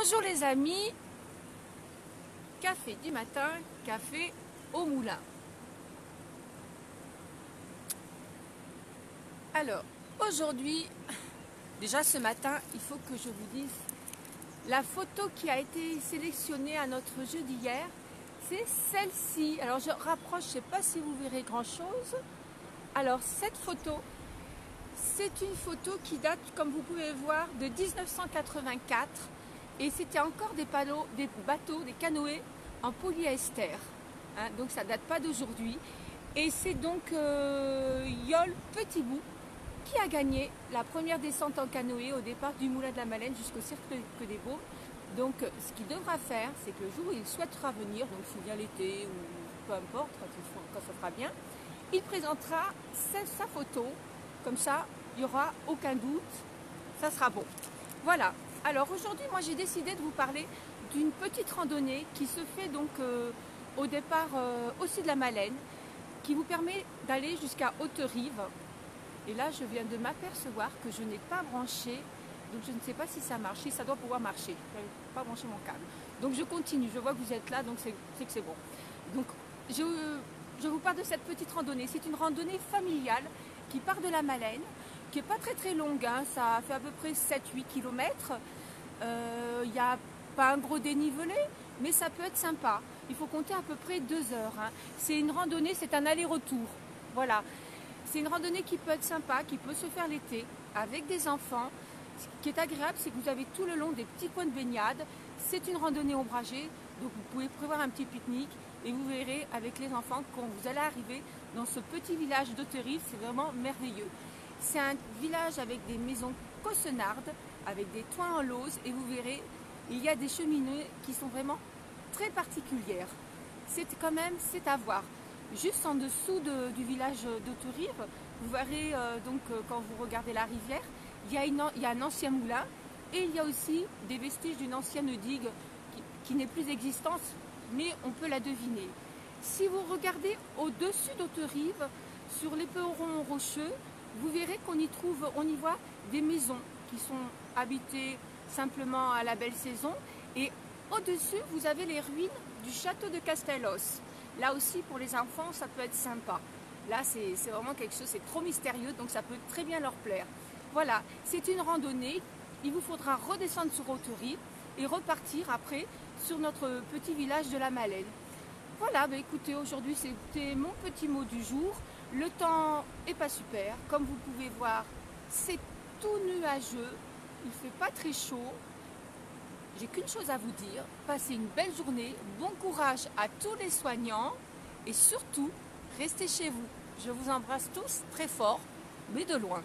Bonjour les amis, café du matin, café au moulin. Alors, aujourd'hui, déjà ce matin, il faut que je vous dise, la photo qui a été sélectionnée à notre jeu d'hier, c'est celle-ci. Alors je rapproche, je ne sais pas si vous verrez grand-chose. Alors cette photo, c'est une photo qui date, comme vous pouvez voir, de 1984. Et c'était encore des bateaux, des canoës en polyester. Hein, donc ça ne date pas d'aujourd'hui. Et c'est donc Yol Petitbout qui a gagné la première descente en canoë au départ du Moulin de la Malène jusqu'au Cercle des Baux. Donc ce qu'il devra faire, c'est que le jour où il souhaitera venir, donc s'il vient l'été ou peu importe, quand ça fera bien, il présentera sa photo. Comme ça, il n'y aura aucun doute, ça sera bon. Voilà. Alors aujourd'hui, moi j'ai décidé de vous parler d'une petite randonnée qui se fait donc au départ aussi de la Malène, qui vous permet d'aller jusqu'à Haute-Rive. Et là, je viens de m'apercevoir que je n'ai pas branché, donc je ne sais pas si ça marche, si ça doit pouvoir marcher. Je n'ai pas branché mon câble. Donc je continue, je vois que vous êtes là, donc c'est que c'est bon. Donc je vous parle de cette petite randonnée. C'est une randonnée familiale qui part de la Malène, qui n'est pas très longue, hein. Ça fait à peu près 7-8 km. Il n'y a pas un gros dénivelé, mais ça peut être sympa. Il faut compter à peu près 2 heures. Hein. C'est une randonnée, c'est un aller-retour. Voilà. C'est une randonnée qui peut être sympa, qui peut se faire l'été avec des enfants. Ce qui est agréable, c'est que vous avez tout le long des petits coins de baignade. C'est une randonnée ombragée, donc vous pouvez prévoir un petit pique-nique et vous verrez avec les enfants quand vous allez arriver dans ce petit village d'Haute-Rive, c'est vraiment merveilleux. C'est un village avec des maisons caussonardes, avec des toits en lauze et vous verrez, il y a des cheminées qui sont vraiment très particulières. C'est à voir. Juste en dessous du village d'Haute-Rive, vous verrez quand vous regardez la rivière, il y a un ancien moulin et il y a aussi des vestiges d'une ancienne digue qui n'est plus existante, mais on peut la deviner. Si vous regardez au-dessus d'Haute-Rive, sur l'éperon rocheux, vous verrez qu'on y voit des maisons qui sont habitées simplement à la belle saison. Et au-dessus, vous avez les ruines du château de Castellos. Là aussi, pour les enfants, ça peut être sympa. Là, c'est vraiment quelque chose, c'est trop mystérieux, donc ça peut très bien leur plaire. Voilà, c'est une randonnée. Il vous faudra redescendre sur Haute-Rive et repartir après sur notre petit village de la Malène. Voilà, bah écoutez, aujourd'hui c'était mon petit mot du jour. Le temps est pas super, comme vous pouvez voir, c'est tout nuageux, il fait pas très chaud. J'ai qu'une chose à vous dire, passez une belle journée, bon courage à tous les soignants et surtout, restez chez vous. Je vous embrasse tous très fort, mais de loin.